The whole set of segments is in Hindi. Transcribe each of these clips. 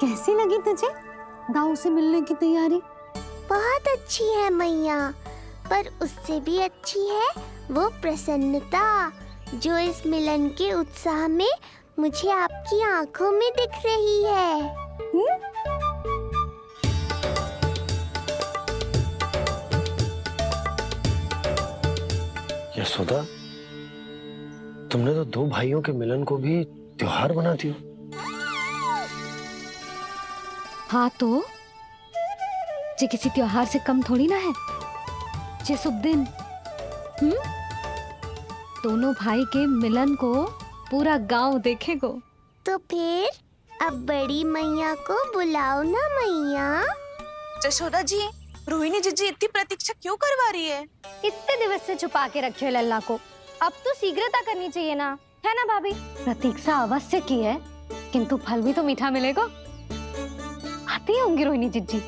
कैसी लगी तुझे दाऊ से मिलने की तैयारी? बहुत अच्छी है मैया, पर उससे भी अच्छी है वो प्रसन्नता जो इस मिलन के उत्साह में मुझे आपकी आंखों में दिख रही है। यशोदा, तुमने तो दो भाइयों के मिलन को भी त्योहार बना दिया। हाँ तो जे किसी त्योहार से कम थोड़ी ना है। जे शुभ दिन दोनों भाई के मिलन को पूरा गांव देखेगो। तो फिर अब बड़ी मैया को बुलाओ ना मैया। यशोदा जी, रोहिणी जीजी इतनी प्रतीक्षा क्यों करवा रही है? इतने दिवस से छुपा के रखे हो लल्ला को, अब तो शीघ्रता करनी चाहिए ना, है ना भाभी? प्रतीक्षा अवश्य की है, किंतु फल भी तो मीठा मिलेगा। आती होंगी रोहिणी जीजी।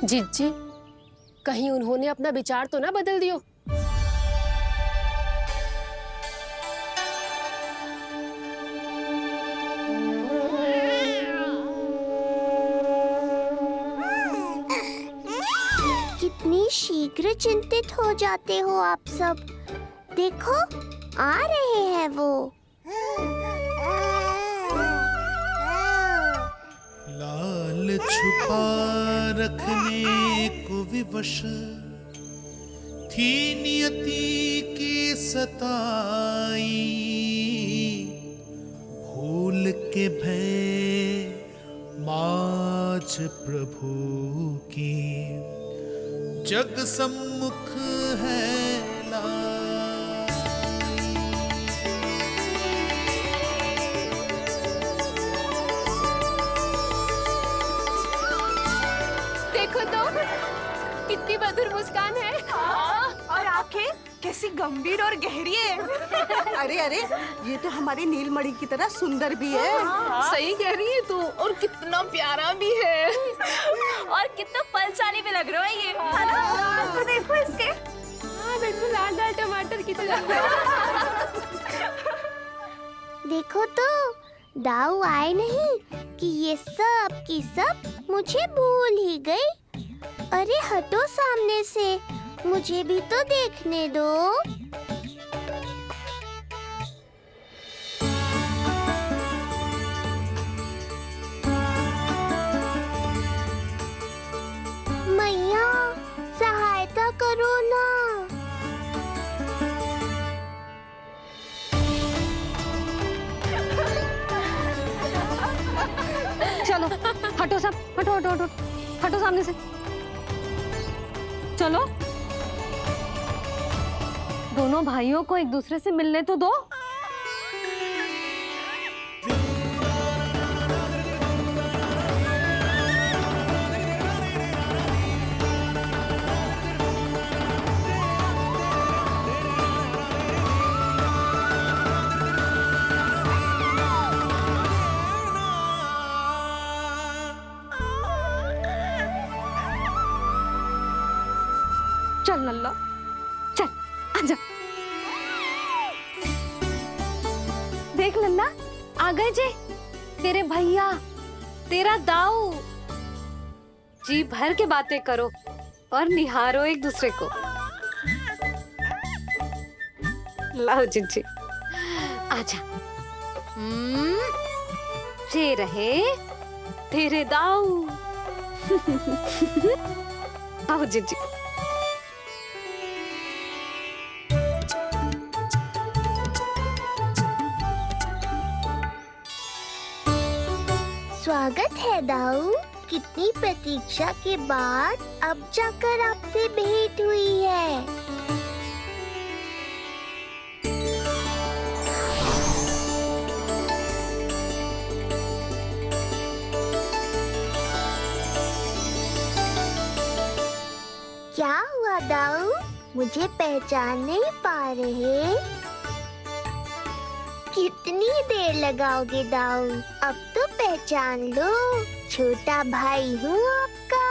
जीजी, कहीं उन्होंने अपना विचार तो ना बदल दियो? कितनी शीघ्र चिंतित हो जाते हो आप सब। देखो आ रहे हैं वो। लाल छुपा रखने को विवश थी नियति की सताई, भूल के भय माज प्रभु की जग सम्मुख है देखो तो कितनी मधुर मुस्कान है। और आंखें कैसी गंभीर और गहरी है। अरे अरे, ये तो हमारी नीलमणि की तरह सुंदर भी है। सही कह रही है तू, और कितना प्यारा भी है। और कितना बलशाली भी लग रहा है ये, है ना? तो देखो इसके। हाँ बिल्कुल, लाल लाल टमाटर की तरह। देखो तो दाऊ आए नहीं कि ये सब की सब मुझे भूल ही गई। अरे हटो सामने से, मुझे भी तो देखने दो। मैया सहायता करो ना। चलो हटो सब, हटो हटो हटो, हटो सामने से। चलो दोनों भाइयों को एक दूसरे से मिलने तो दो। चल लल्ला, चल आजा। देख लल्ला, आ गए जे तेरे भैया, तेरा दाऊ। जी भर के बातें करो और निहारो एक दूसरे को। लाओ जिज्जी, आजा। जे रहे तेरे दाऊ। आओ जिज्जी। स्वागत है दाऊ। कितनी प्रतीक्षा के बाद अब जाकर आपसे भेंट हुई है। क्या हुआ दाऊ, मुझे पहचान नहीं पा रहे? कितनी देर लगाओगे दाऊ? अब तो पहचान लो, छोटा भाई हूँ आपका।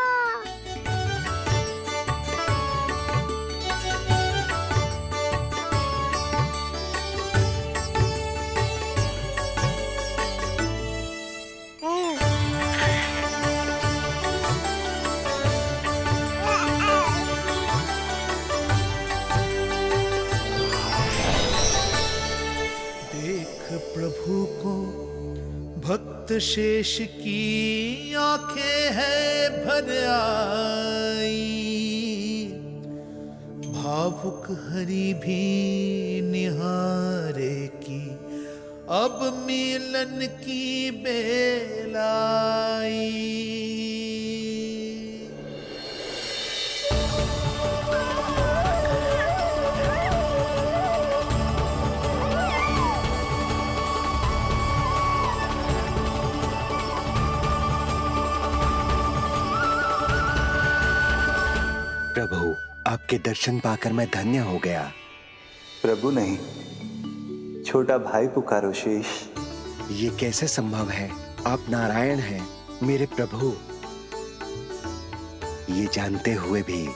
भक्त शेष की आंखें हैं भर आई, भावुक हरि भी निहारे की अब मिलन की बेल आई। प्रभु, आपके दर्शन पाकर मैं धन्य हो गया। प्रभु नहीं, छोटा भाई पुकारो शेष। ये कैसे संभव है? आप नारायण हैं, मेरे प्रभु। ये जानते हुए भी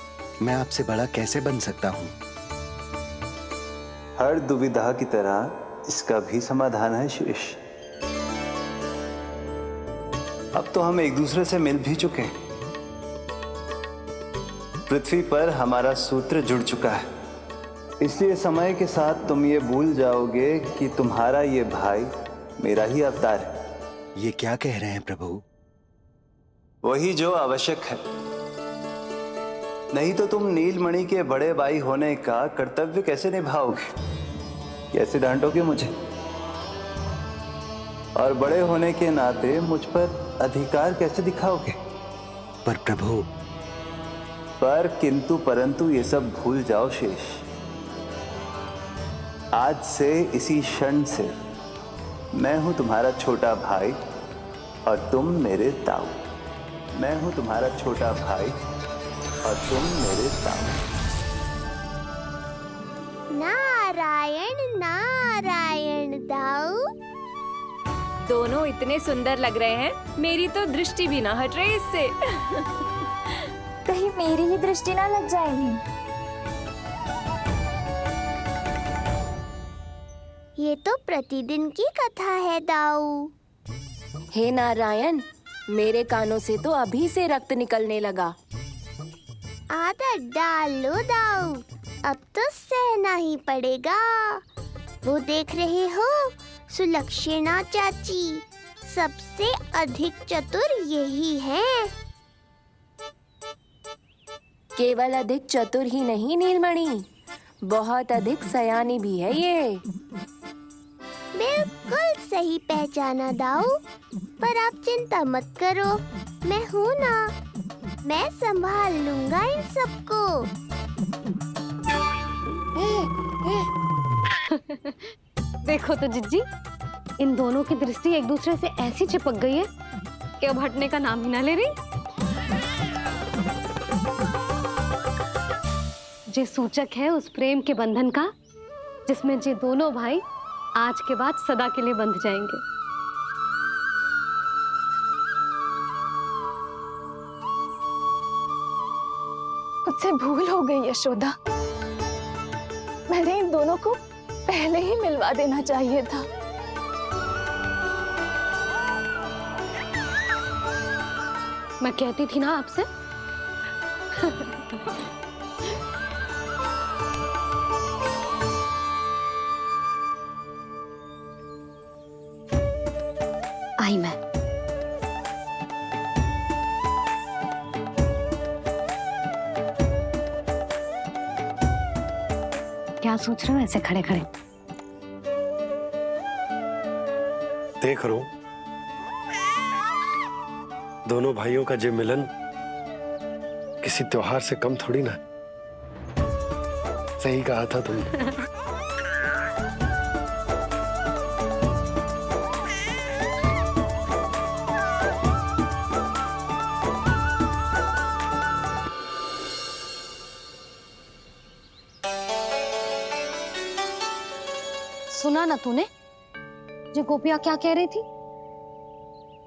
मैं आपसे बड़ा कैसे बन सकता हूँ? हर दुविधा की तरह इसका भी समाधान है शेष। अब तो हम एक दूसरे से मिल भी चुके हैं। पृथ्वी पर हमारा सूत्र जुड़ चुका है, इसलिए समय के साथ तुम ये भूल जाओगे कि तुम्हारा ये भाई मेरा ही अवतार है। ये क्या कह रहे हैं प्रभु? वही जो आवश्यक है, नहीं तो तुम नीलमणि के बड़े भाई होने का कर्तव्य कैसे निभाओगे? कैसे डांटोगे मुझे? और बड़े होने के नाते मुझ पर अधिकार कैसे दिखाओगे? पर प्रभु, पर किंतु परंतु ये सब भूल जाओ शेष। आज से इसी क्षण से मैं हूं तुम्हारा छोटा भाई और तुम मेरे ताऊ। मैं हूं तुम्हारा छोटा भाई और तुम मेरे ताऊ। नारायण नारायण दाऊ। दोनों इतने सुंदर लग रहे हैं, मेरी तो दृष्टि भी ना हट रही इससे। कहीं मेरी ही दृष्टि ना लग जाएगी। ये तो प्रतिदिन की कथा है दाऊ। हे नारायण, मेरे कानों से तो अभी से रक्त निकलने लगा। आदत डाल लो दाऊ, अब तो सहना ही पड़ेगा। वो देख रहे हो, सुलक्षणा चाची सबसे अधिक चतुर यही है। केवल अधिक चतुर ही नहीं नीलमणि, बहुत अधिक सयानी भी है ये। बिल्कुल सही पहचाना दाऊ, पर आप चिंता मत करो, मैं हूँ ना, मैं संभाल लूंगा इन सबको। देखो तो जिज्जी, इन दोनों की दृष्टि एक दूसरे से ऐसी चिपक गई है कि अब हटने का नाम ही ना ले रही। जे सूचक है उस प्रेम के बंधन का, जिसमें जे दोनों भाई आज के बाद सदा के लिए बंध जाएंगे। मुझसे भूल हो गई यशोदा, मैंने इन दोनों को पहले ही मिलवा देना चाहिए था। मैं कहती थी ना आपसे। आई मैं। क्या सोच रहे हो ऐसे खड़े खड़े? देख रहा हूं दोनों भाइयों का जे मिलन किसी त्योहार से कम थोड़ी ना। सही कहा था तुमने। सुना ना तूने जो गोपिया क्या कह रही थी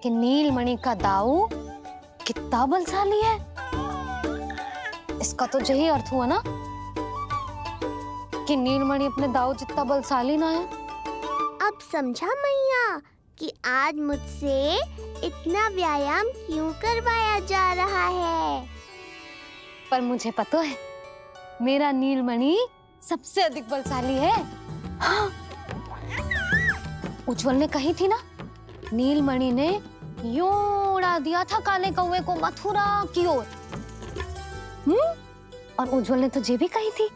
कि नीलमणि का दाऊ कितना बलशाली है। इसका तो यही अर्थ हुआ ना कि नीलमणि अपने दाऊ जितना बलशाली ना है। अब समझा मैया कि आज मुझसे इतना व्यायाम क्यों करवाया जा रहा है। पर मुझे पता है मेरा नीलमणि सबसे अधिक बलशाली है। हाँ। उज्जवल ने कही थी ना नीलमणि ने यूं उड़ा दिया था काले कौवे को मथुरा की ओर। और उज्जवल ने तो ये भी कही थी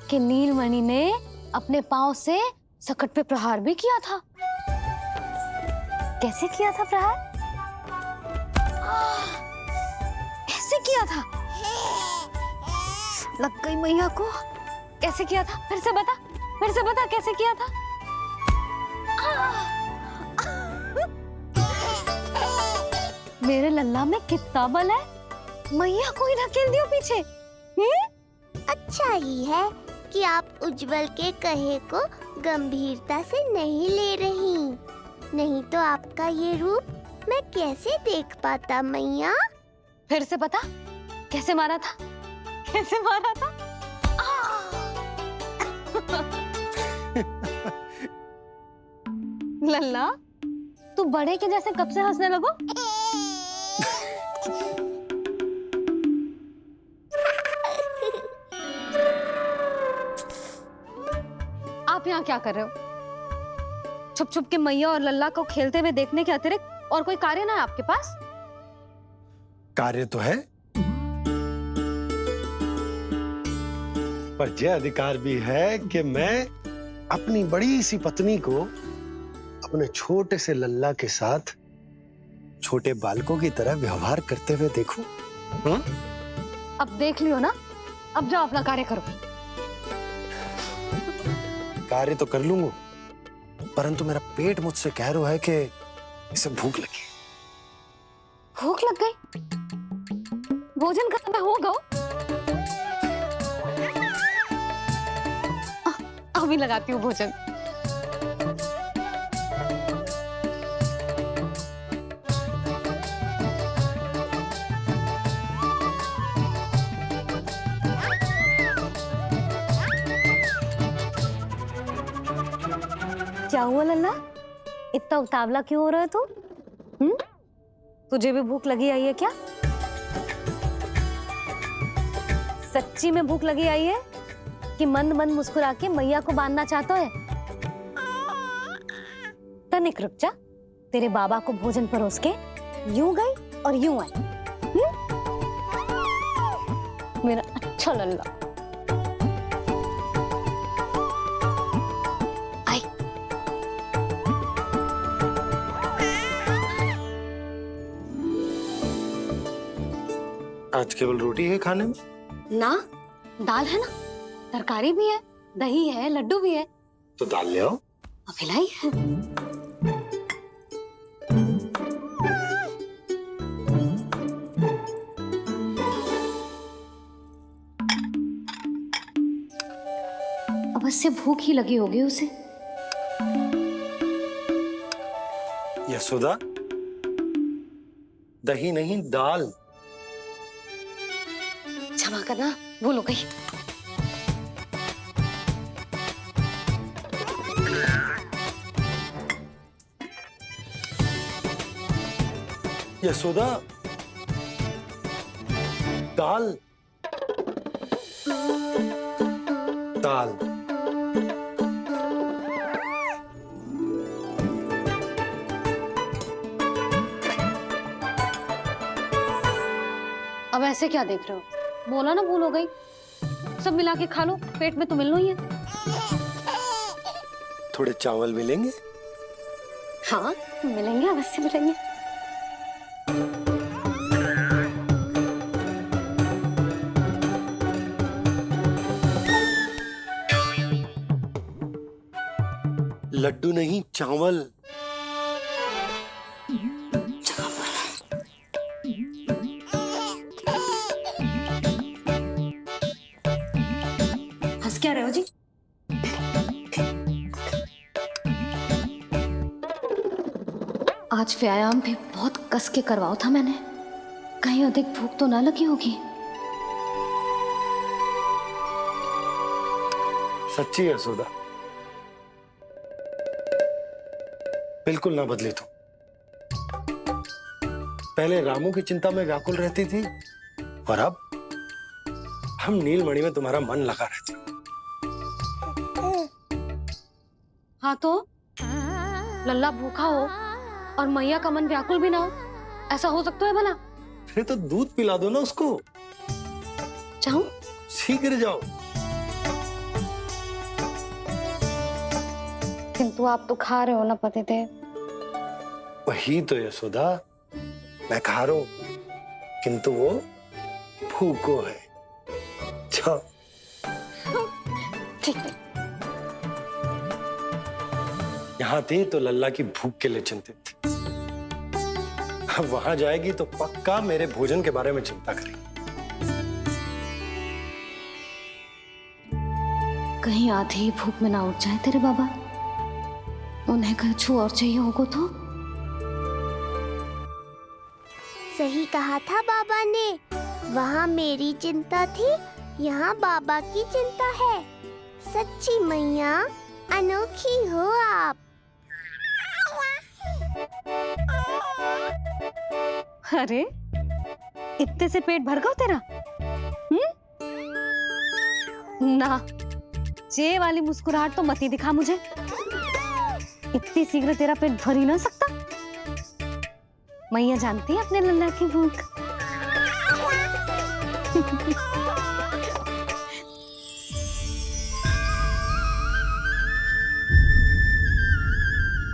कि नीलमणि ने अपने पांव से सकट पे प्रहार भी किया था। कैसे किया था प्रहार? कैसे किया था? लग गई मैया को। कैसे किया था? फिर से बता कैसे किया था? मेरे लल्ला में कितना बल है, मैया को ही ढकेल दियो पीछे। अच्छा ही है कि आप उज्जवल के कहे को गंभीरता से नहीं ले रही, नहीं तो आपका ये रूप मैं कैसे देख पाता मैया। फिर से बता कैसे मारा था? कैसे मारा था? लल्ला तू बड़े के जैसे कब से हंसने लगो? आप यहाँ क्या कर रहे हो? छुप छुप के मैया और लल्ला को खेलते हुए देखने के अतिरिक्त और कोई कार्य ना है आपके पास? कार्य तो है, पर यह अधिकार भी है कि मैं अपनी बड़ी सी पत्नी को अपने छोटे से लल्ला के साथ छोटे बालकों की तरह व्यवहार करते हुए देखूं। अब देख लियो ना, अब जाओ अपना कार्य करो। कार्य तो कर लूंगा, परंतु मेरा पेट मुझसे कह रहा है कि इसे भूख लगी। भूख लग गई? भोजन का समय होगा। अभी लगाती हूँ भोजन। क्या हुआ लल्ला, इतना उतावला क्यों हो रहा है तू? तुझे भी भूख लगी आई है क्या? सच्ची में भूख लगी आई है कि मंद मंद मुस्कुरा के मैया को बांधना चाहता है? तनिक रुक जा, तेरे बाबा को भोजन परोस के यूं गई और यूं आई। मेरा अच्छा लल्ला। आई। आज केवल रोटी है खाने में? ना, दाल है ना, तरकारी भी है, दही है, लड्डू भी है। तो दाल ले आओ। अभी लाई है। अवश्य भूख ही लगी होगी उसे। यशोदा, दही नहीं दाल। क्षमा करना, भूल हो गई। यशोदा, दाल दाल। अब ऐसे क्या देख रहे हो? बोला ना भूल हो गई। सब मिला के खा लो, पेट में तो मिलना ही है। थोड़े चावल मिलेंगे? हाँ मिलेंगे, अवश्य मिलेंगे। लड्डू नहीं, चावल। हंस क्या रहे हो जी? आज व्यायाम भी बहुत कस के करवाओ था मैंने, कहीं अधिक भूख तो ना लगी होगी। सच्ची यशोदा, बिल्कुल ना बदले तुम। पहले रामू की चिंता में व्याकुल रहती थी और अब हम नीलमणि में तुम्हारा मन लगा रहते। हाँ तो लल्ला भूखा हो और मैया का मन व्याकुल भी ना हो, ऐसा हो सकता है भला? फिर तो दूध पिला दो ना उसको। जाऊं? शीघ्र जाओ। किंतु आप तो खा रहे हो ना पतिदेव। वही तो यशोदा, मैं खा रहा हूं, किंतु वो भूखो है। जाओ। ठीक है। यहाँ थी तो लल्ला की भूख के लिए चिंतित थी, अब वहां जाएगी तो पक्का मेरे भोजन के बारे में चिंता करेगी। कहीं आधे ही भूख में ना उठ जाए तेरे बाबा, उन्हें कुछ और चाहिए होगा तो। सही कहा था बाबा ने, वहाँ मेरी चिंता थी, यहाँ बाबा की चिंता है। सच्ची मैया, अनोखी हो आप। अरे इतने से पेट भर गया तेरा? ना, ये वाली मुस्कुराहट तो मत ही दिखा मुझे। इतनी शीघ्र तेरा पेट भर ही ना सकता। मैया जानती है अपने लल्ला की भूख।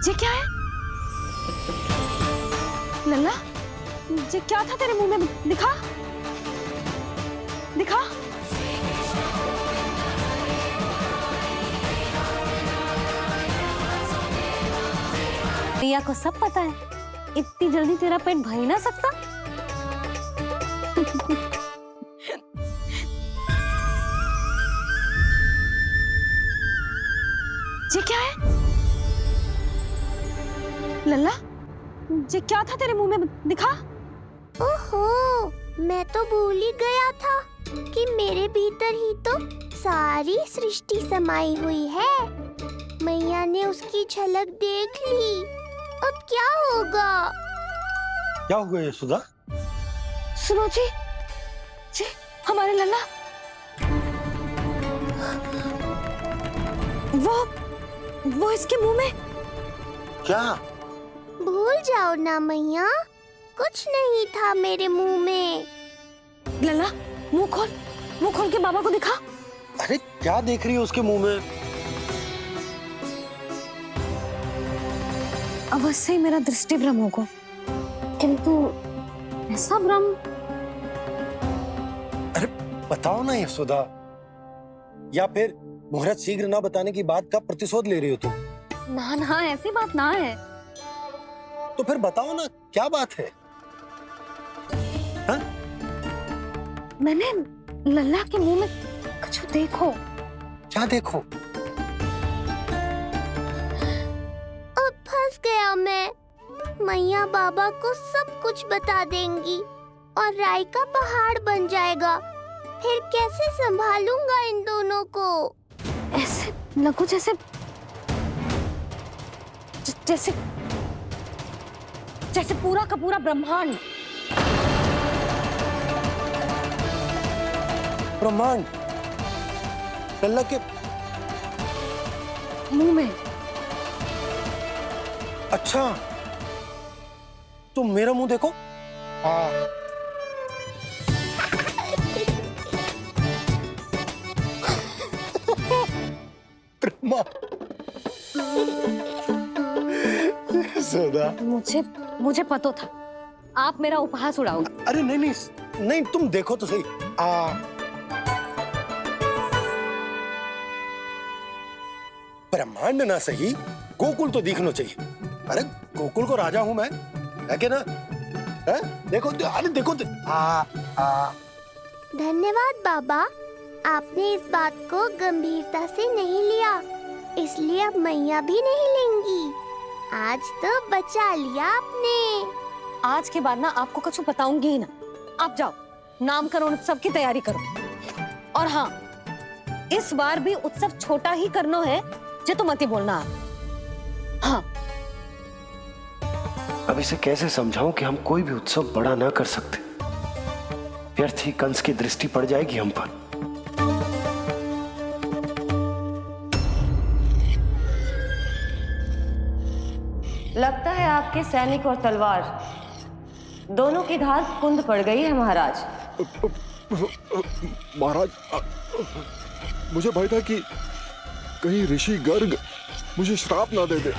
ये क्या है लल्ला? ये क्या था तेरे मुंह में? दिखा दिखा। मैया को सब पता है, इतनी जल्दी तेरा पेट भर ही ना सकता। ये क्या है लल्ला? ये क्या था तेरे मुंह में? दिखा। ओहो, मैं तो भूल ही गया था कि मेरे भीतर ही तो सारी सृष्टि समाई हुई है। मैया ने उसकी झलक देख ली, अब क्या होगा? क्या हुआ यशोदा? सुनो जी, हमारे लल्ला वो इसके मुंह में। क्या? भूल जाओ ना मैया, कुछ नहीं था मेरे मुंह में। लल्ला मुंह खोल के बाबा को दिखा। अरे क्या देख रही है उसके मुंह में? अवश्य ही मेरा दृष्टि भ्रम होगा, किंतु ऐसा भ्रम। अरे बताओ ना यशोदा, या फिर मुहूर्त शीघ्र ना बताने की बात का प्रतिशोध ले रही हो तुम? ना, ऐसी बात ना है। तो फिर बताओ ना, क्या बात है? हाँ? मैंने लल्ला के मुंह में कुछ देखो। क्या देखो? अब फंस गया मैं। मैया बाबा को सब कुछ बता देंगी और राय का पहाड़ बन जाएगा। फिर कैसे संभालूंगा इन दोनों को? ऐसे लगो जैसे पूरा का पूरा ब्रह्मांड। ब्रह्मांड लल्ला के मुंह में। अच्छा, तुम मेरा मुंह देखो। यशोदा, मुझे पता था आप मेरा उपहास उड़ाओगे। अरे नहीं, तुम देखो तो सही। ब्रह्मांड ना सही, गोकुल तो दिखना चाहिए। अरे गोकुल को राजा हूं मैं, है कि ना? है? देखो, अरे देखो। धन्यवाद बाबा, आपने इस बात को गंभीरता से नहीं लिया, इसलिए अब मैया भी नहीं लेंगी। आज तो बचा लिया आपने। आज के बाद ना आपको कुछ बताऊंगी ही ना। आप जाओ, नामकरण उत्सव की तैयारी करो। और हाँ, इस बार भी उत्सव छोटा ही करना है, जे तो मत ही बोलना आप। हाँ। अब इसे कैसे समझाऊं कि हम कोई भी उत्सव बड़ा ना कर सकते? व्यर्थ ही कंस की दृष्टि पड़ जाएगी हम पर। लगता है आपके सैनिक और तलवार दोनों की धार कुंद पड़ गई है महाराज। महाराज, मुझे भय था कि कहीं ऋषि गर्ग मुझे श्राप ना दे दे।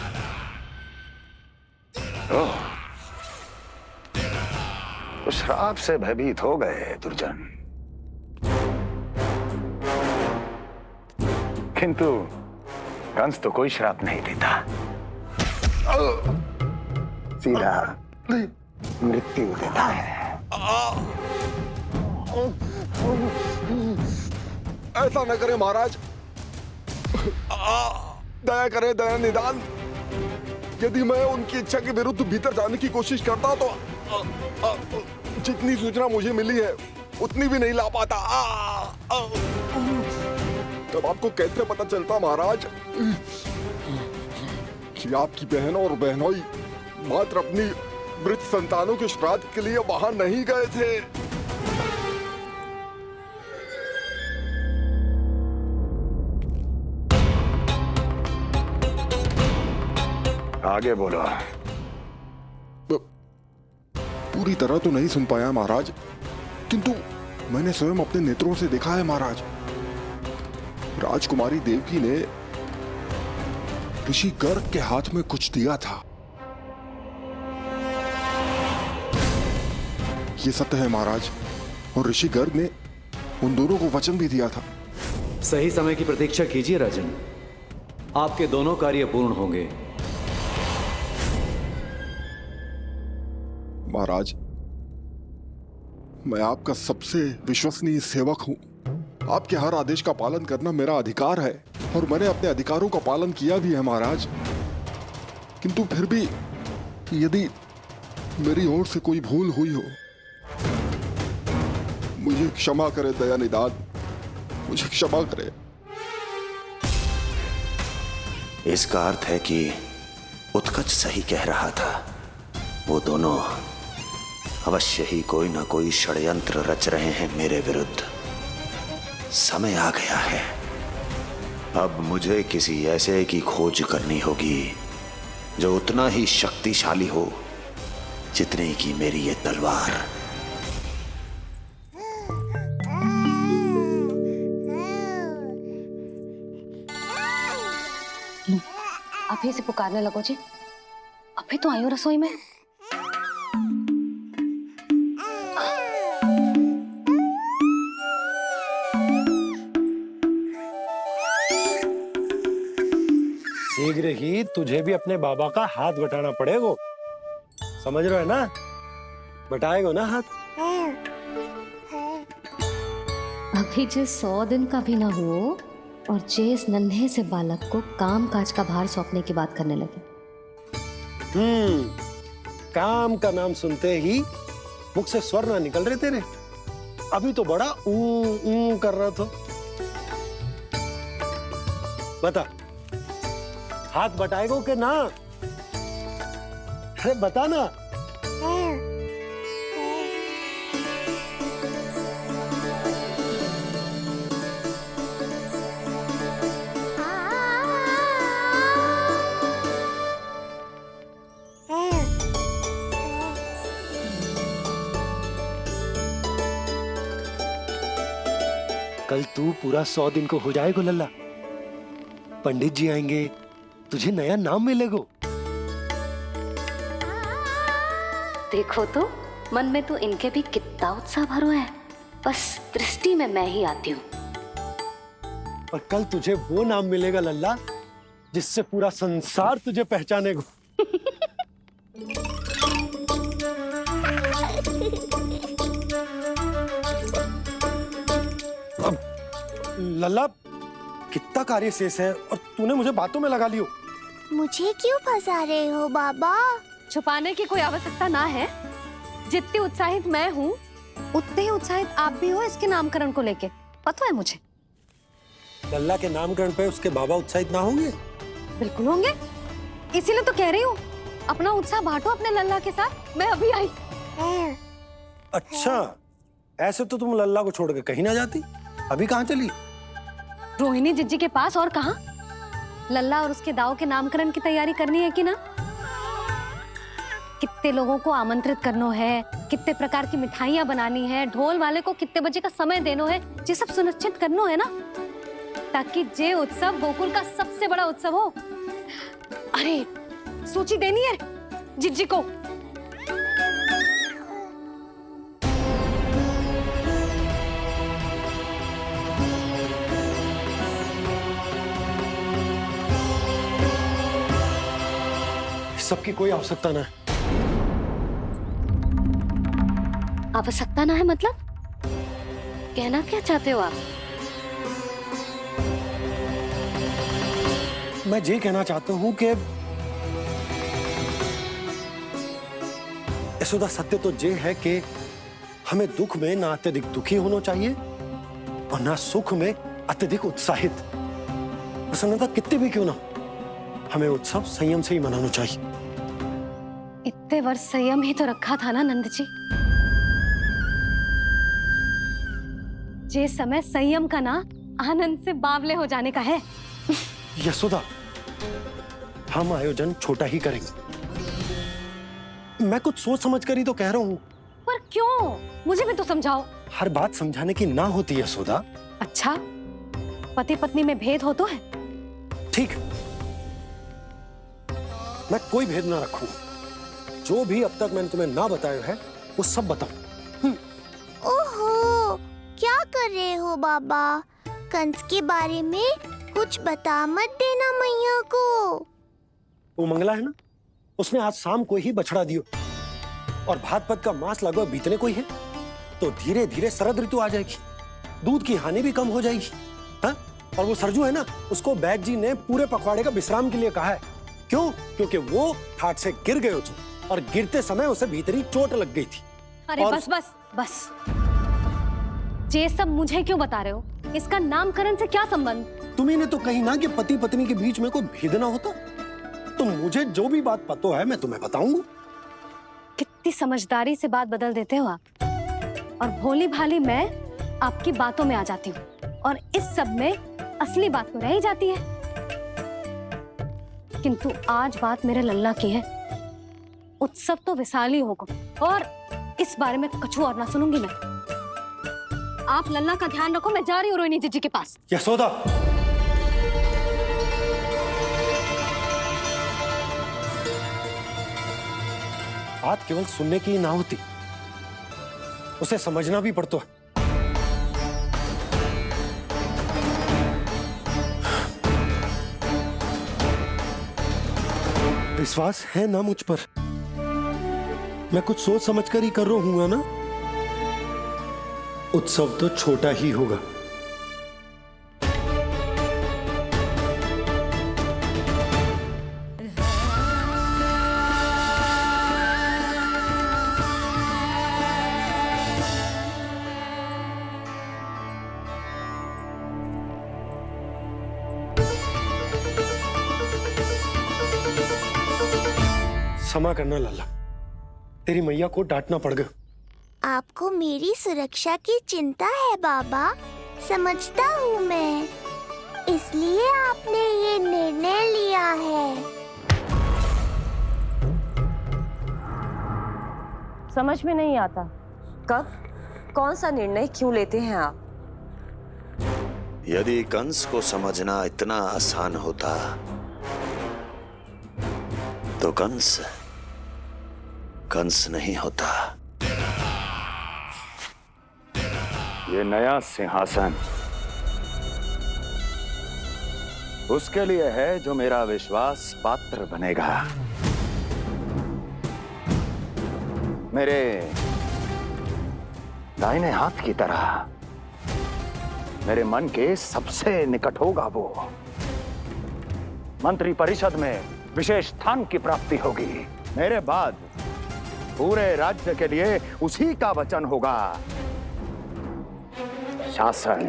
तो श्राप से भयभीत हो गए दुर्जन, किंतु कंस तो कोई श्राप नहीं देता, सीधा मृत्यु देता है। ऐसा न करे महाराज, दया करे, दया निदान। यदि मैं उनकी इच्छा के विरुद्ध भीतर जाने की कोशिश करता तो जितनी सूचना मुझे मिली है उतनी भी नहीं ला पाता। तब आपको कैसे पता चलता महाराज कि आपकी बहन और बहनोई मात्र अपनी मृत संतानों के श्राद्ध के लिए वहां नहीं गए थे? आगे बोलो। पूरी तरह तो नहीं सुन पाया महाराज, किंतु मैंने स्वयं अपने नेत्रों से देखा है महाराज। राजकुमारी देवकी ने ऋषि गर्ग के हाथ में कुछ दिया था। ये सत्य है महाराज, और ऋषि गर्ग ने उन दोनों को वचन भी दिया था। सही समय की प्रतीक्षा कीजिए राजन, आपके दोनों कार्य पूर्ण होंगे। महाराज, मैं आपका सबसे विश्वसनीय सेवक हूं। आपके हर आदेश का पालन करना मेरा अधिकार है, और मैंने अपने अधिकारों का पालन किया भी है महाराज। किंतु फिर भी यदि मेरी ओर से कोई भूल हुई हो, मुझे क्षमा करे दया निदान, मुझे क्षमा करे। इसका अर्थ है कि उत्कच सही कह रहा था। वो दोनों अवश्य ही कोई ना कोई षड्यंत्र रच रहे हैं मेरे विरुद्ध। समय आ गया है, अब मुझे किसी ऐसे की खोज करनी होगी जो उतना ही शक्तिशाली हो जितनी की मेरी ये तलवार। अभी से पुकारने लगो जी, अभी तो आई हो रसोई में। शीघ्र ही तुझे भी अपने बाबा का हाथ बटाना पड़ेगा, समझ रहे हो ना? बटाएगा ना हाथ? अभी जे 100 दिन का भी ना हो और जे इस नन्हे से बालक को काम काज का भार सौंपने की बात करने लगे। काम का नाम सुनते ही मुख से स्वर ना निकल रहे तेरे। अभी तो बड़ा ऊ कर रहा था। बता, हाथ बटाएगो के ना? अरे बता ना। कल तू पूरा 100 दिन को हो जाएगा लल्ला। पंडित जी आएंगे, तुझे नया नाम मिलेगा। देखो तो मन में तो इनके भी कितना उत्साह भरो है, बस दृष्टि में मैं ही आती हूँ। और कल तुझे वो नाम मिलेगा लल्ला जिससे पूरा संसार तुझे पहचानेगा। अब लल्ला, कितना कार्य शेष है और तूने मुझे बातों में लगा लियो। मुझे क्यों फंसा रहे हो बाबा? छुपाने की कोई आवश्यकता ना है। जितनी उत्साहित मैं हूँ उतने ही उत्साहित आप भी हो इसके नामकरण को लेके, पता है मुझे। लल्ला के नामकरण पे उसके बाबा उत्साहित ना होंगे? बिल्कुल होंगे, इसीलिए तो कह रही हूँ अपना उत्साह बांटो अपने लल्ला के साथ। मैं अभी आई। अच्छा, ऐसे तो तुम लल्ला को छोड़ के कहीं ना जाती। अभी कहाँ चली? रोहिणी जिज्जी के पास, और कहाँ? लल्ला और उसके दाव के नामकरण की तैयारी करनी है कि ना? कितने लोगों को आमंत्रित करना है, कितने प्रकार की मिठाइयाँ बनानी है, ढोल वाले को कितने बजे का समय देना है, ये सब सुनिश्चित करना है ना, ताकि ये उत्सव गोकुल का सबसे बड़ा उत्सव हो। अरे सूची देनी है जिज्जी को। सबकी कोई आवश्यकता ना है। आवश्यकता ना है मतलब? कहना क्या चाहते हो आप? मैं ये कहना चाहता हूं कि यशोदा, सत्य तो ये है कि हमें दुख में ना अत्यधिक दुखी होना चाहिए और ना सुख में अत्यधिक उत्साहित। प्रसन्नता कितनी भी क्यों ना, हमें उत्सव संयम से ही मनाना चाहिए। इतने वर्ष संयम ही तो रखा था ना नंद जी। ये समय संयम का ना आनंद से बावले हो जाने का है। यशोदा, हम आयोजन छोटा ही करेंगे। मैं कुछ सोच समझ कर ही तो कह रहा हूं। पर क्यों? मुझे भी तो समझाओ। हर बात समझाने की ना होती है यशोदा। अच्छा, पति पत्नी में भेद हो तो है? ठीक, मैं कोई भेद ना रखूं। जो भी अब तक मैंने तुम्हें ना बताया है वो सब बताऊं। ओहो, क्या कर रहे हो बाबा? कंस के बारे में कुछ बता मत देना मैया को। वो मंगला है ना, उसने आज शाम को ही बछड़ा दियो और भाद्रपद का मास लगभग बीतने को ही है, तो धीरे धीरे शरद ऋतु आ जाएगी, दूध की हानि भी कम हो जाएगी। हाँ? और वो सरजू है ना, उसको बैद जी ने पूरे पखवाड़े का विश्राम के लिए कहा है। क्यों? क्योंकि वो ठाट से गिर गए थे और गिरते समय उसे भीतरी चोट लग गई थी। अरे और... बस बस बस, ये सब मुझे क्यों बता रहे हो? इसका नामकरण से क्या संबंध? तुम्ही ने तो कही ना कि पति पत्नी के बीच में कोई भेद ना होता। तो मुझे जो भी बात पता है मैं तुम्हें बताऊंगा। कितनी समझदारी से बात बदल देते हो आप, और भोली भाली मैं आपकी बातों में आ जाती हूँ और इस सब में असली बात तो रह ही जाती है। किंतु आज बात मेरे लल्ला की है। उत्सव तो विशाल ही होगा और इस बारे में कछु और ना सुनूंगी मैं। आप लल्ला का ध्यान रखो, मैं जा रही हूँ रोहिणी जीजी के पास। यशोदा, बात केवल सुनने की ना होती, उसे समझना भी पड़ता है। विश्वास है ना मुझ पर? मैं कुछ सोच समझ कर ही कर रहा हूँ ना। उत्सव तो छोटा ही होगा। क्षमा करना लल्ला, तेरी मैया को डांटना पड़ गया। आपको मेरी सुरक्षा की चिंता है बाबा, समझता हूँ मैं, इसलिए आपने ये निर्णय लिया है। समझ में नहीं आता, कब कौन सा निर्णय क्यों लेते हैं आप? यदि कंस को समझना इतना आसान होता तो कंस नहीं होता। ये नया सिंहासन उसके लिए है जो मेरा विश्वास पात्र बनेगा। मेरे दाहिने हाथ की तरह मेरे मन के सबसे निकट होगा वो। मंत्री परिषद में विशेष स्थान की प्राप्ति होगी। मेरे बाद पूरे राज्य के लिए उसी का वचन होगा। शासन,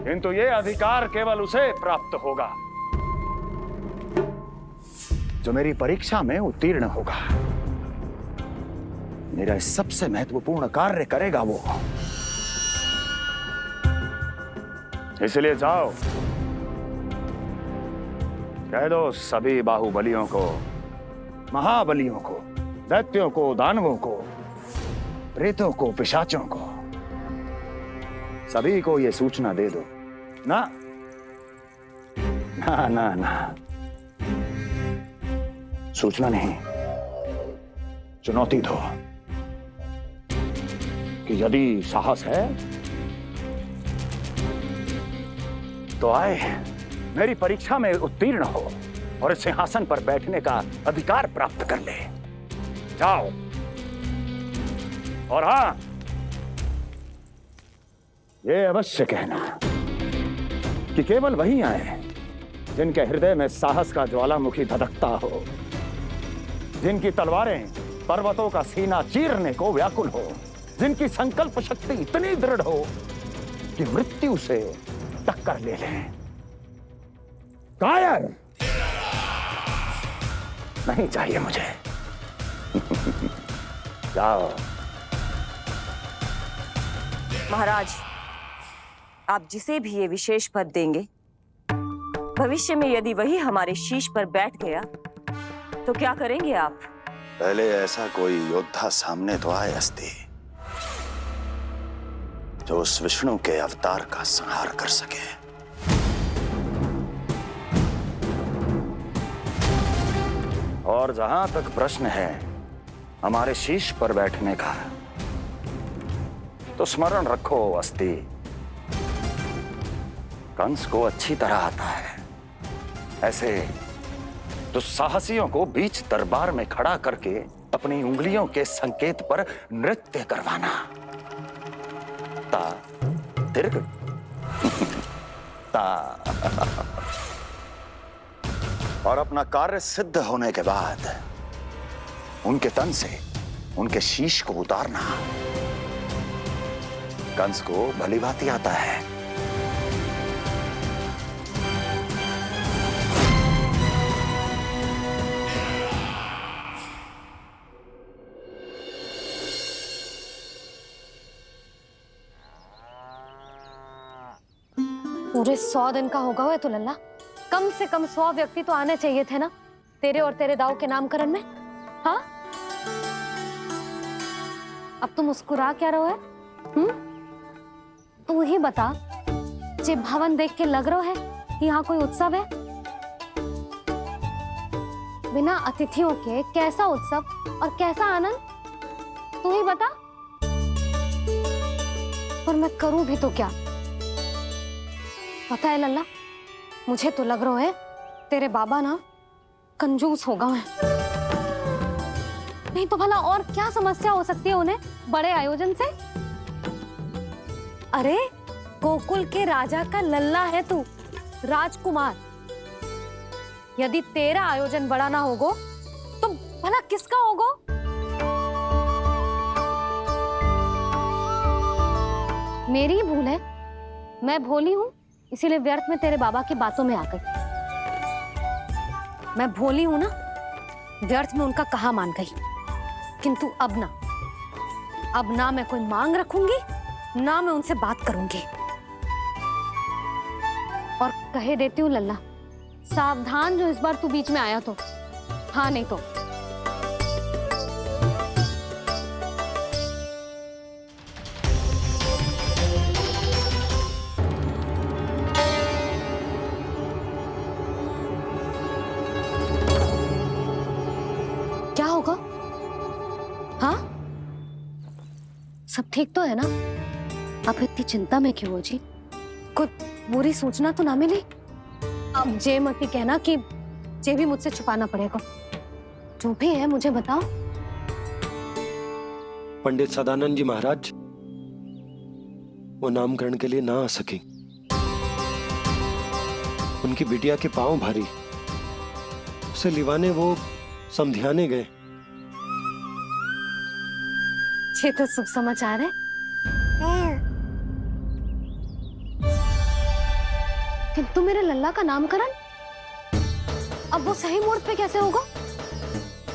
किंतु ये अधिकार केवल उसे प्राप्त होगा जो मेरी परीक्षा में उत्तीर्ण होगा। मेरा सबसे महत्वपूर्ण कार्य करेगा वो। इसलिए जाओ, कह दो सभी बाहुबलियों को, महाबलियों को, दैत्यों को, दानवों को, प्रेतों को, पिशाचों को, सभी को ये सूचना दे दो ना। ना ना ना, सूचना नहीं, चुनौती दो कि यदि साहस है तो आए, मेरी परीक्षा में उत्तीर्ण हो और इस सिंहासन पर बैठने का अधिकार प्राप्त कर ले। जाओ। और हां, ये अवश्य कहना कि केवल वही आए जिनके हृदय में साहस का ज्वालामुखी धधकता हो, जिनकी तलवारें पर्वतों का सीना चीरने को व्याकुल हो, जिनकी संकल्प शक्ति इतनी दृढ़ हो कि मृत्यु से टक्कर ले लें। कायर नहीं चाहिए मुझे। जाओ। महाराज, आप जिसे भी ये विशेष पद देंगे, भविष्य में यदि वही हमारे शीश पर बैठ गया तो क्या करेंगे आप? पहले ऐसा कोई योद्धा सामने तो आए अस्ति, जो उस विष्णु के अवतार का संहार कर सके। और जहां तक प्रश्न है हमारे शीश पर बैठने का, तो स्मरण रखो अस्ति, कंस को अच्छी तरह आता है ऐसे दुस्साहसियों को बीच दरबार में खड़ा करके अपनी उंगलियों के संकेत पर नृत्य करवाना। ता दीर्घ ता और अपना कार्य सिद्ध होने के बाद उनके तन से उनके शीश को उतारना। कंस को भली भांति आता है। पूरे 100 दिन का होगा हुआ तो लल्ला, कम से कम 100 व्यक्ति तो आने चाहिए थे ना तेरे और तेरे दाऊ के नामकरण में। हाँ, अब तुम मुस्कुरा क्या रहो है? तू ही बता, जे भवन देख के लग रहा है कि यहाँ कोई उत्सव है? बिना अतिथियों के कैसा उत्सव और कैसा आनंद, तू ही बता। और मैं करूं भी तो क्या? पता है लल्ला, मुझे तो लग रहा है तेरे बाबा ना कंजूस होगा है। नहीं तो भला और क्या समस्या हो सकती है उन्हें बड़े आयोजन से? अरे गोकुल के राजा का लल्ला है तू, राजकुमार। यदि तेरा आयोजन बड़ा ना होगो तो भला किसका होगो? मेरी ही भूल है, मैं भोली हूं, इसीलिए व्यर्थ में तेरे बाबा की बातों में आ गई। मैं भोली हूं ना, व्यर्थ में उनका कहा मान गई। किंतु अब ना मैं कोई मांग रखूंगी, ना मैं उनसे बात करूंगी। और कहे देती हूँ लल्ला, सावधान जो इस बार तू बीच में आया तो। हाँ नहीं तो क्या होगा? हाँ, सब ठीक तो है ना? आप इतनी चिंता में क्यों हो जी? कुछ बुरी सूचना तो ना मिली? अब जे मत ही कहना कि जे भी मुझसे छुपाना पड़ेगा। जो भी है मुझे बताओ। पंडित सदानंद जी महाराज वो नामकरण के लिए ना आ सके। उनकी बिटिया के पांव भारी, उसे लिवाने वो समझाने गए। ये तो शुभ समाचार है। किंतु मेरे लल्ला का नामकरण अब वो सही मुहूर्त पे कैसे होगा?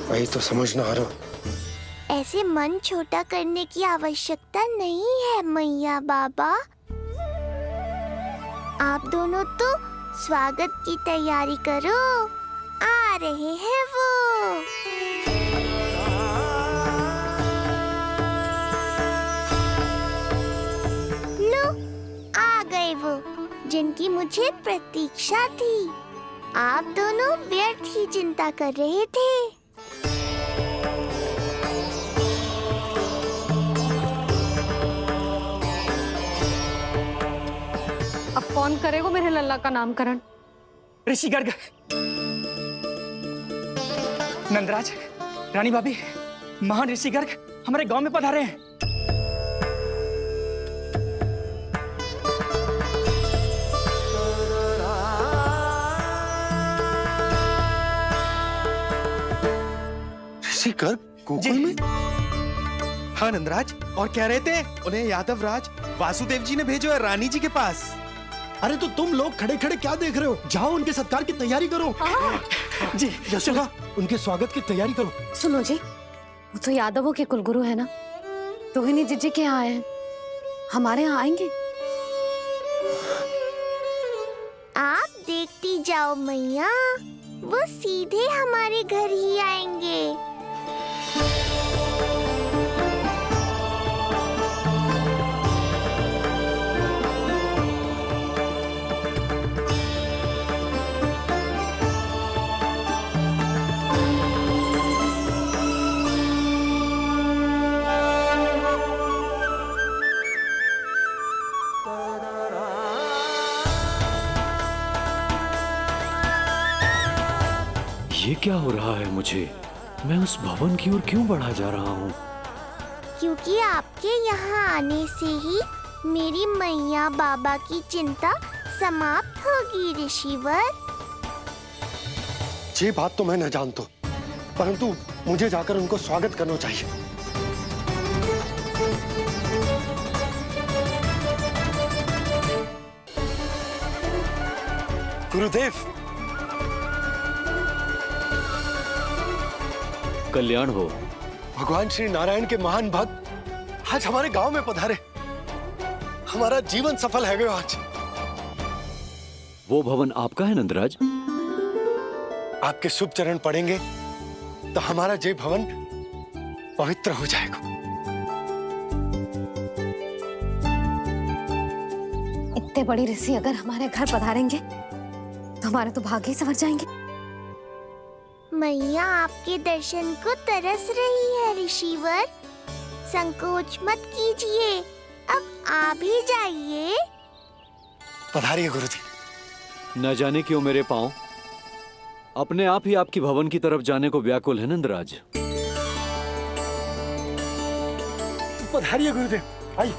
वही तो समझ ना आ रहा। ऐसे मन छोटा करने की आवश्यकता नहीं है मैया बाबा। आप दोनों तो स्वागत की तैयारी करो, आ रहे हैं वो। लो, आ गए वो जिनकी मुझे प्रतीक्षा थी। आप दोनों व्यर्थ ही चिंता कर रहे थे। अब कौन करेगा मेरे लल्ला का नामकरण? ऋषि गर्ग, नंदराज, रानी भाभी, महान ऋषि गर्ग हमारे गांव में पधारे हैं। ऋषि गर्ग गोकुल में? हाँ नंदराज, और कह रहे थे उन्हें यादव राज वासुदेव जी ने भेजो है रानी जी के पास। अरे तो तुम लोग खड़े खड़े क्या देख रहे हो? जाओ उनके सत्कार की तैयारी करो। जी यशोदा, उनके स्वागत की तैयारी करो। सुनो जी, वो तो यादवों के कुलगुरु है ना, रोहिणी जीजी के यहाँ आए हैं, हमारे यहाँ आएंगे। आप देखती जाओ मैया, वो सीधे हमारे घर ही आएंगे। ये क्या हो रहा है मुझे? मैं उस भवन की ओर क्यों बढ़ा जा रहा हूँ? क्योंकि आपके यहाँ आने से ही मेरी मैया बाबा की चिंता समाप्त होगी ऋषिवर। ये बात तो मैं न जानता, परंतु मुझे जाकर उनको स्वागत करना चाहिए। गुरुदेव, कल्याण हो। भगवान श्री नारायण के महान भक्त आज हमारे गांव में पधारे। हमारा जीवन सफल है गयो आज। वो भवन आपका है नंदराज? आपके शुभ चरण पड़ेंगे तो हमारा जय भवन पवित्र हो जाएगा। इतने बड़ी ऋषि अगर हमारे घर पधारेंगे तो हमारे तो भाग्य ही संवर जाएंगे। मैया आपके दर्शन को तरस रही है ऋषिवर, संकोच मत कीजिए, अब आ भी जाइए। पधारिए गुरुजी। न जाने क्यों मेरे पांव अपने आप ही आपकी भवन की तरफ जाने को व्याकुल है नंदराज। पधारिए गुरुदेव, आइए।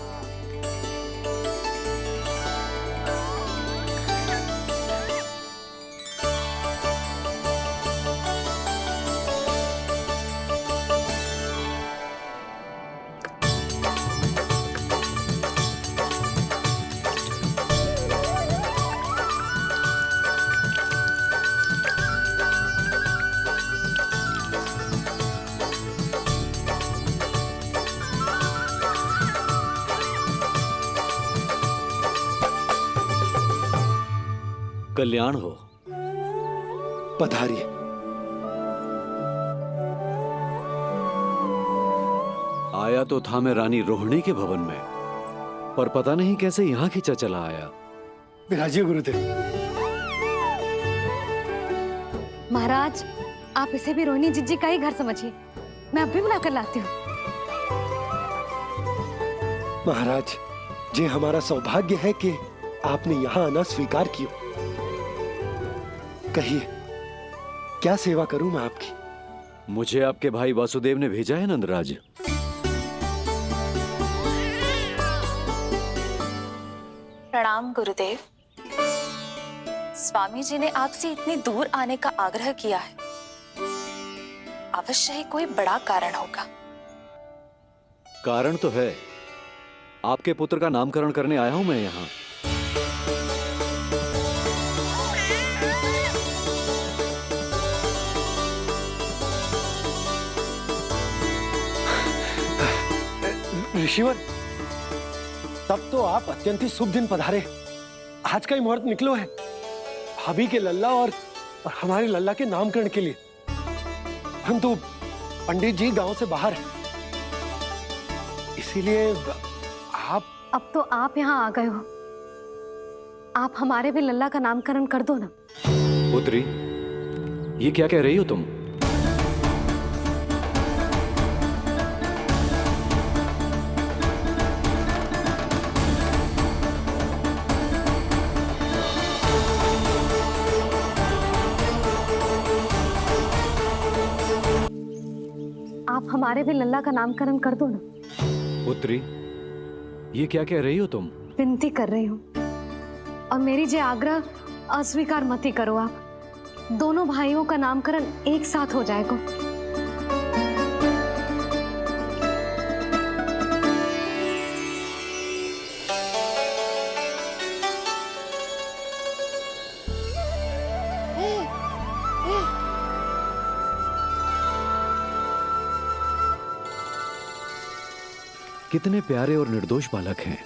कल्याण हो। पधारिए। आया तो था मैं रानी रोहिणी के भवन में, पर पता नहीं कैसे यहाँ खींचा चला आया। विराजिए गुरुदेव। महाराज, आप इसे भी रोहिणी जीजी का ही घर समझिए, मैं अब भी बुलाकर लाती हूँ। महाराज, ये हमारा सौभाग्य है कि आपने यहाँ आना स्वीकार किया। कहिए, क्या सेवा करूं मैं आपकी? मुझे आपके भाई वासुदेव ने भेजा है नंदराज। प्रणाम गुरुदेव। स्वामी जी ने आपसे इतनी दूर आने का आग्रह किया है, अवश्य ही कोई बड़ा कारण होगा। कारण तो है, आपके पुत्र का नामकरण करने आया हूं मैं यहाँ। ऋषिवर, तब तो आप अत्यंत ही शुभ दिन पधारे। आज का ही मुहूर्त निकलो है। भाभी के लल्ला और हमारे लल्ला के नामकरण के लिए। परंतु पंडित जी गांव से बाहर हैं, इसीलिए आप। अब तो आप यहाँ आ गए हो, आप हमारे भी लल्ला का नामकरण कर दो ना। पुत्री, ये क्या कह रही हो तुम? आप हमारे भी लल्ला का नामकरण कर दो ना। पुत्री, ये क्या कह रही हो तुम? विनती कर रही हूँ, और मेरी जे आग्रह अस्वीकार मत ही करो। आप दोनों भाइयों का नामकरण एक साथ हो जाएगा। कितने प्यारे और निर्दोष बालक हैं।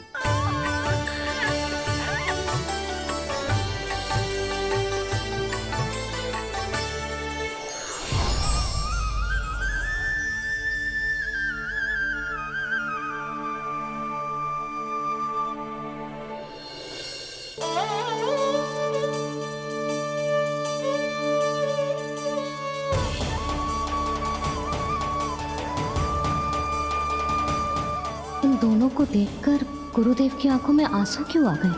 इन दोनों को देखकर गुरुदेव की आंखों में आंसू क्यों आ गए?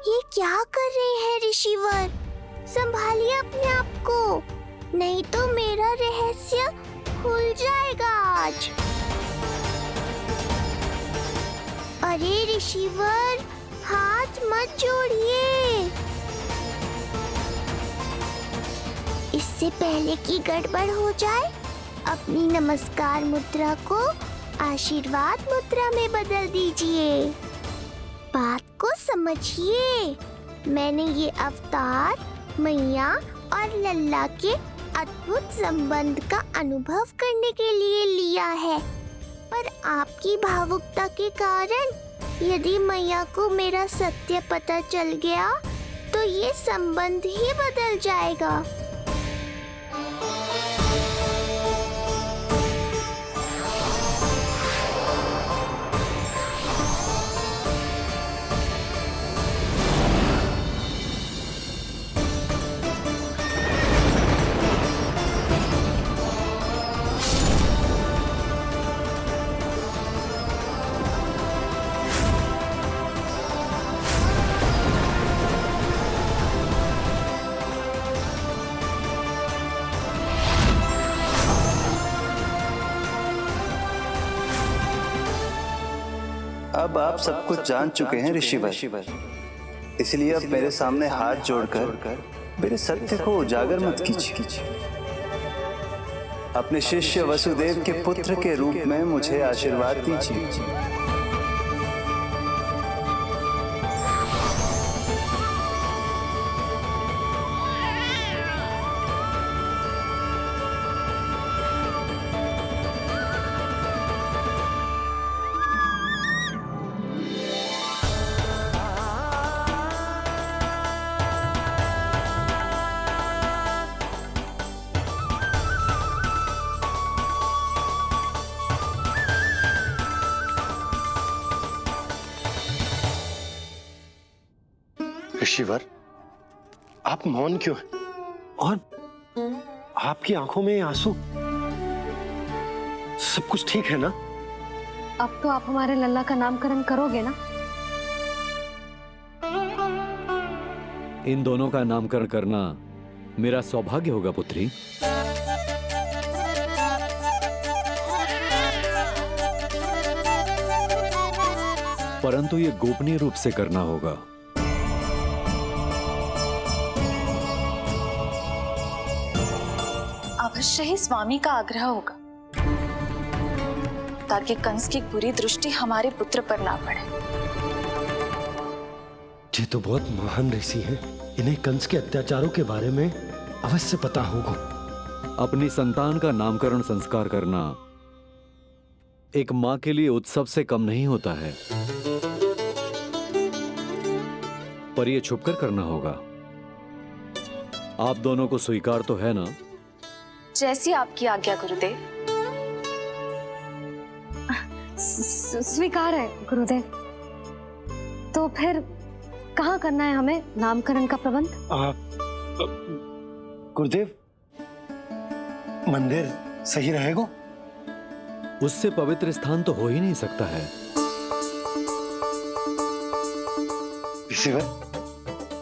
ये क्या कर रहे हैं ऋषिवर? संभालिए अपने आप को, नहीं तो मेरा रहस्य खुल जाएगा आज। अरे ऋषिवर, हाथ मत जोड़िए। इससे पहले कि गड़बड़ हो जाए, अपनी नमस्कार मुद्रा को आशीर्वाद मुद्रा में बदल दीजिए। बात को समझिए। मैंने ये अवतार मैया और लल्ला के अद्भुत संबंध का अनुभव करने के लिए लिया है, पर आपकी भावुकता के कारण यदि मैया को मेरा सत्य पता चल गया तो ये संबंध ही बदल जाएगा। अब आप सब कुछ जान चुके हैं ऋषिवर, इसलिए अब मेरे सामने हाथ जोड़कर मेरे सत्य को उजागर मत कीजिए। अपने शिष्य वसुदेव के पुत्र के रूप में मुझे आशीर्वाद दीजिए। ऋषिवर, आप मौन क्यों हैं? और आपकी आंखों में आंसू? सब कुछ ठीक है ना? अब तो आप हमारे लल्ला का नामकरण करोगे ना? इन दोनों का नामकरण करना मेरा सौभाग्य होगा पुत्री। परंतु ये गोपनीय रूप से करना होगा। अवश्य ही स्वामी का आग्रह होगा, ताकि कंस की बुरी दृष्टि हमारे पुत्र पर ना पड़े। ये तो बहुत महान ऋषि हैं, इन्हें कंस के अत्याचारों के बारे में अवश्य पता होगा। अपनी संतान का नामकरण संस्कार करना एक मां के लिए उत्सव से कम नहीं होता है, पर यह छुपकर करना होगा। आप दोनों को स्वीकार तो है ना? जैसी आपकी आज्ञा गुरुदेव। स्वीकार है गुरुदेव। तो फिर कहाँ करना है हमें नामकरण का प्रबंध? गुरुदेव, मंदिर सही रहेगा? उससे पवित्र स्थान तो हो ही नहीं सकता है। ऋषिवर,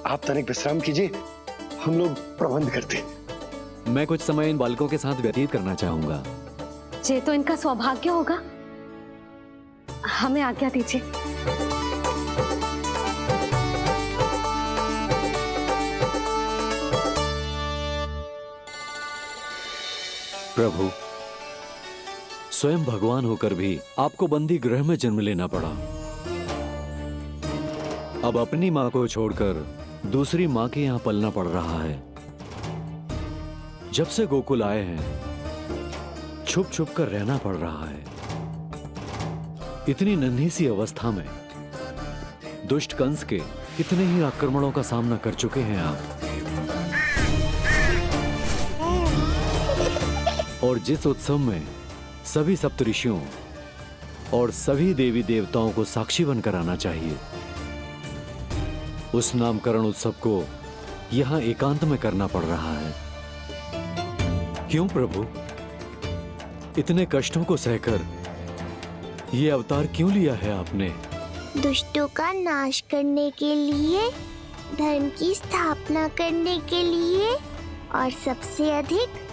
आप तनिक विश्राम कीजिए, हम लोग प्रबंध करते हैं। मैं कुछ समय इन बालकों के साथ व्यतीत करना चाहूंगा। ये तो इनका सौभाग्य होगा। हमें आज्ञा दीजिए। प्रभु, स्वयं भगवान होकर भी आपको बंदी गृह में जन्म लेना पड़ा। अब अपनी मां को छोड़कर दूसरी मां के यहां पलना पड़ रहा है। जब से गोकुल आए हैं, छुप छुप कर रहना पड़ रहा है। इतनी नन्ही सी अवस्था में दुष्ट कंस के कितने ही आक्रमणों का सामना कर चुके हैं आप। और जिस उत्सव में सभी सप्तऋषियों और सभी देवी देवताओं को साक्षी बनकर आना चाहिए, उस नामकरण उत्सव को यहां एकांत में करना पड़ रहा है। क्यों प्रभु? इतने कष्टों को सहकर ये अवतार क्यों लिया है आपने? दुष्टों का नाश करने के लिए, धर्म की स्थापना करने के लिए और सबसे अधिक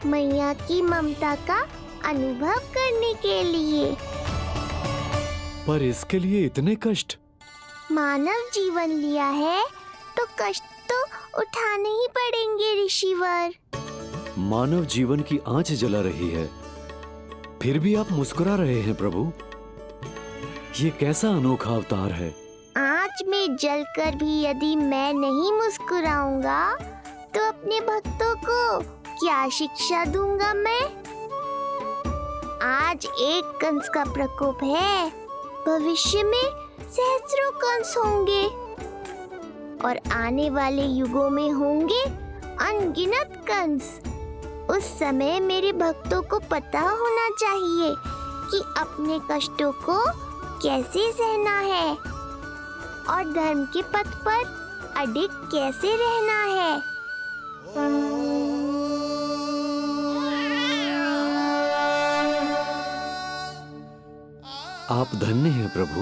मैया की ममता का अनुभव करने के लिए। पर इसके लिए इतने कष्ट? मानव जीवन लिया है तो कष्ट तो उठाने ही पड़ेंगे ऋषिवर। मानव जीवन की आंच जला रही है, फिर भी आप मुस्कुरा रहे हैं प्रभु। ये कैसा अनोखा अवतार है? आंच में जलकर भी यदि मैं नहीं मुस्कुराऊंगा तो अपने भक्तों को क्या शिक्षा दूंगा मैं? आज एक कंस का प्रकोप है, भविष्य में सहस्रों कंस होंगे और आने वाले युगों में होंगे अनगिनत कंस। उस समय मेरे भक्तों को पता होना चाहिए कि अपने कष्टों को कैसे सहना है और धर्म के पथ पर अडिग कैसे रहना है। आप धन्य हैं प्रभु।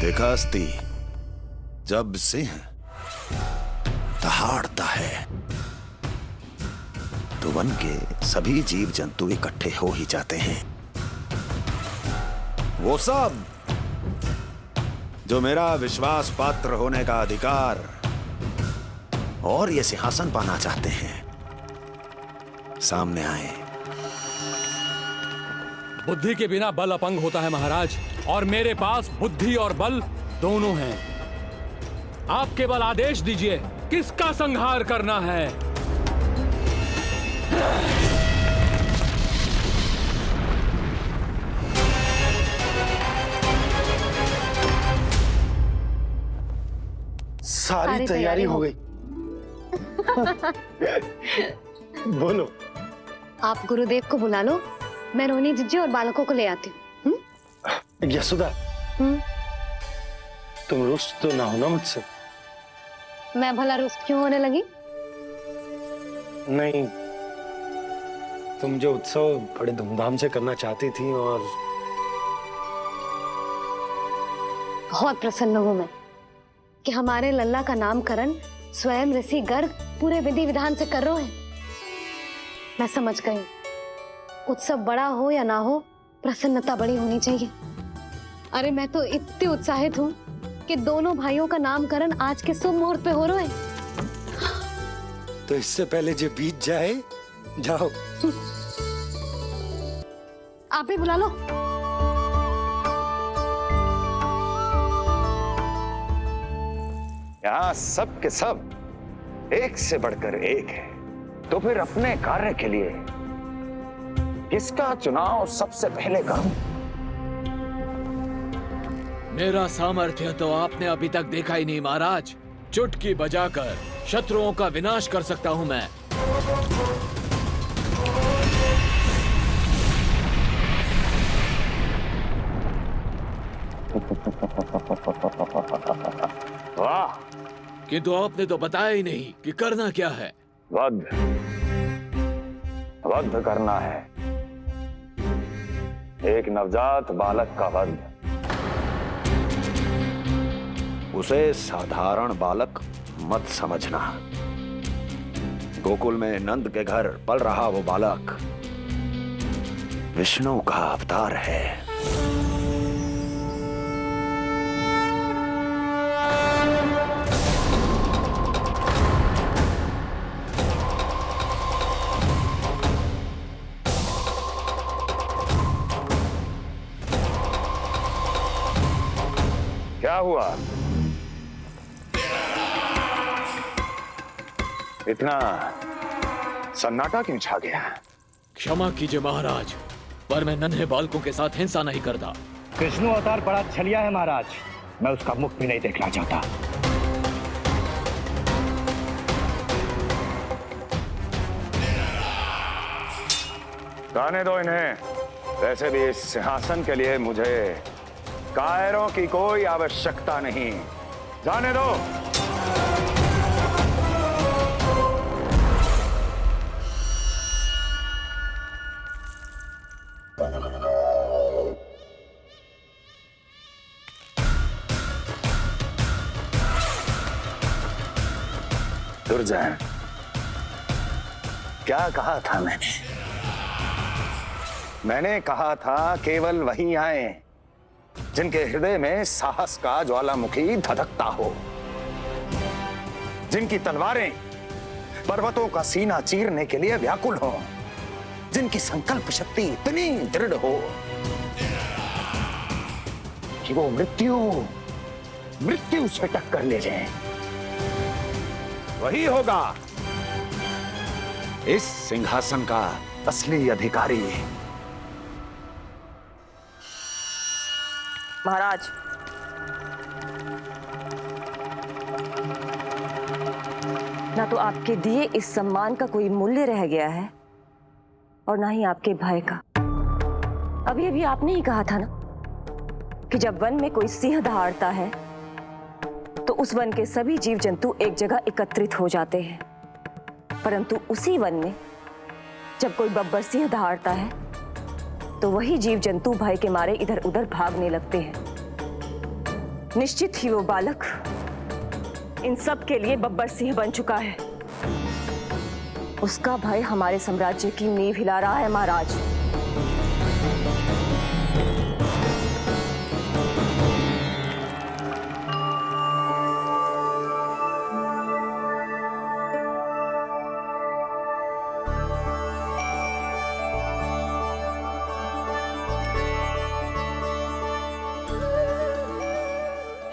देखा अस्ति, जब सिंह दहाड़ता है तो वन के सभी जीव जंतु इकट्ठे हो ही जाते हैं। वो सब जो मेरा विश्वास पात्र होने का अधिकार और ये सिंहासन पाना चाहते हैं, सामने आए। बुद्धि के बिना बल अपंग होता है महाराज, और मेरे पास बुद्धि और बल दोनों हैं। आप केवल आदेश दीजिए किसका संहार करना है। सारी तैयारी हो गई। बोलो। आप गुरुदेव को बुला लो, मैं रोहिणी जीजी और बालकों को ले आती हूँ। यशोदा, तुम रुष्ट तो ना हो ना मुझसे? मैं भला रुष्ट क्यों होने लगी? नहीं, तुम जो उत्सव बड़े धूमधाम से करना चाहती थी और बहुत प्रसन्न हूँ मैं कि हमारे लल्ला का नामकरण स्वयं ऋषि गर्ग पूरे विधि विधान से कर रहे हैं। मैं समझ गई, उत्सव बड़ा हो या ना हो, प्रसन्नता बड़ी होनी चाहिए। अरे मैं तो इतनी उत्साहित हूँ कि दोनों भाइयों का नामकरण आज के शुभ मुहूर्त पे हो रहे हैं। तो इससे पहले जो बीत जाए, जाओ। आप भी बुला लो। यहाँ सब के सब एक से बढ़कर एक है, तो फिर अपने कार्य के लिए किसका चुनाव सबसे पहले करूं? मेरा सामर्थ्य तो आपने अभी तक देखा ही नहीं महाराज। चुटकी बजाकर शत्रुओं का विनाश कर सकता हूं मैं। वाह! किंतु आपने तो बताया ही नहीं कि करना क्या है। वध करना है, एक नवजात बालक का वध। उसे साधारण बालक मत समझना। गोकुल में नंद के घर पल रहा वो बालक विष्णु का अवतार है। क्या हुआ? इतना सन्नाटा क्यों छा गया? क्षमा कीजिए महाराज, पर मैं नन्हे बालकों के साथ हिंसा नहीं करता। विष्णु अवतार बड़ा छलिया है महाराज, मैं उसका मुख भी नहीं देखना चाहता। जाने दो इन्हें। वैसे भी इस सिंहासन के लिए मुझे कायरों की कोई आवश्यकता नहीं। जाने दो। दुर्जन, क्या कहा था मैंने कहा था केवल वही आए जिनके हृदय में साहस का ज्वालामुखी धधकता हो, जिनकी तलवारें पर्वतों का सीना चीरने के लिए व्याकुल हो, जिनकी संकल्प शक्ति इतनी दृढ़ हो कि वो मृत्यु से टक्कर ले जाए। वही होगा इस सिंहासन का असली अधिकारी। महाराज, ना तो आपके दिए इस सम्मान का कोई मूल्य रह गया है और ना ही आपके भय का। अभी अभी आपने ही कहा था ना कि जब वन में कोई सिंह दहाड़ता है तो उस वन के सभी जीव जंतु एक जगह एकत्रित हो जाते हैं, परंतु उसी वन में जब कोई बब्बर सिंह दहाड़ता है तो वही जीव जंतु भय के मारे इधर उधर भागने लगते हैं। निश्चित ही वो बालक इन सब के लिए बब्बर सिंह बन चुका है। उसका भय हमारे साम्राज्य की नींव हिला रहा है महाराज।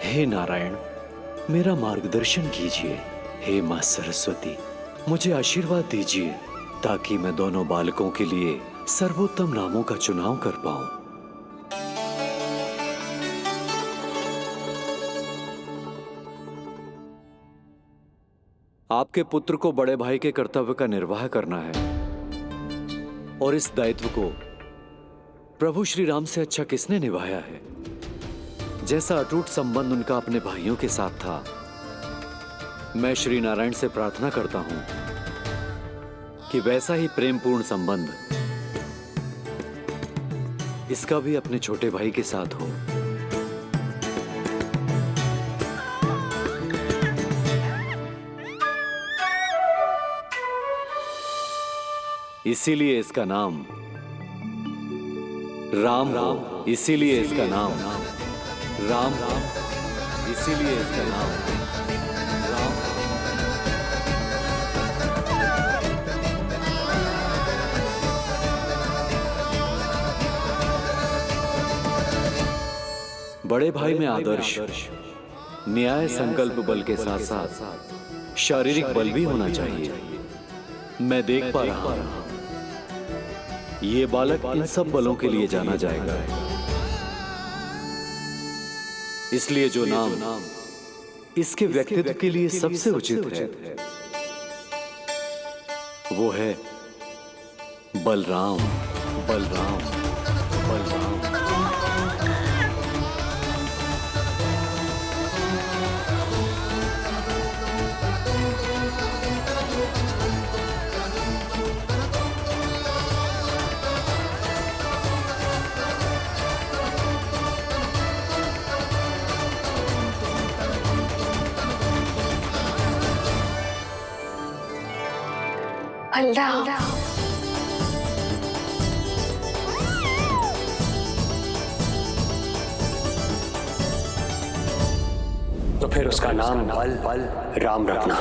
हे नारायण, मेरा मार्गदर्शन कीजिए। हे मां सरस्वती, मुझे आशीर्वाद दीजिए ताकि मैं दोनों बालकों के लिए सर्वोत्तम नामों का चुनाव कर पाऊं। आपके पुत्र को बड़े भाई के कर्तव्य का निर्वाह करना है और इस दायित्व को प्रभु श्री राम से अच्छा किसने निभाया है? जैसा अटूट संबंध उनका अपने भाइयों के साथ था, मैं श्री नारायण से प्रार्थना करता हूं कि वैसा ही प्रेमपूर्ण संबंध इसका भी अपने छोटे भाई के साथ हो। इसीलिए इसका नाम राम हो। इसीलिए इसका नाम राम, इसीलिए इसका नाम राम। बड़े भाई में आदर्श, न्याय, संकल्प बल के साथ साथ शारीरिक बल भी होना चाहिए। मैं देख पा रहा हूं ये बालक इन सब बलों के लिए जाना जाएगा। इसलिए जो नाम इसके व्यक्तित्व के लिए सबसे उचित है वो है बलराम। बलराम, बलराम। बलराम। तो फिर उसका नाम बल राम रखना।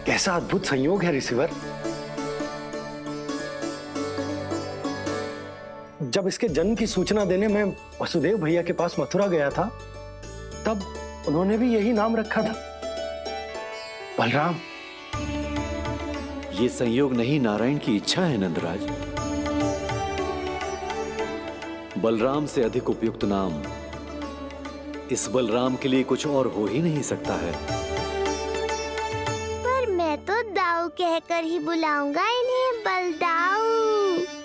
कैसा अद्भुत संयोग है रिसीवर। जब इसके जन्म की सूचना देने मैं वसुदेव भैया के पास मथुरा गया था तब उन्होंने भी यही नाम रखा था, बलराम। ये संयोग नहीं, नारायण की इच्छा है नंदराज। बलराम से अधिक उपयुक्त नाम इस बलराम के लिए कुछ और हो ही नहीं सकता है। पर मैं तो दाऊ कहकर ही बुलाऊंगा इन्हें, बलदाऊ।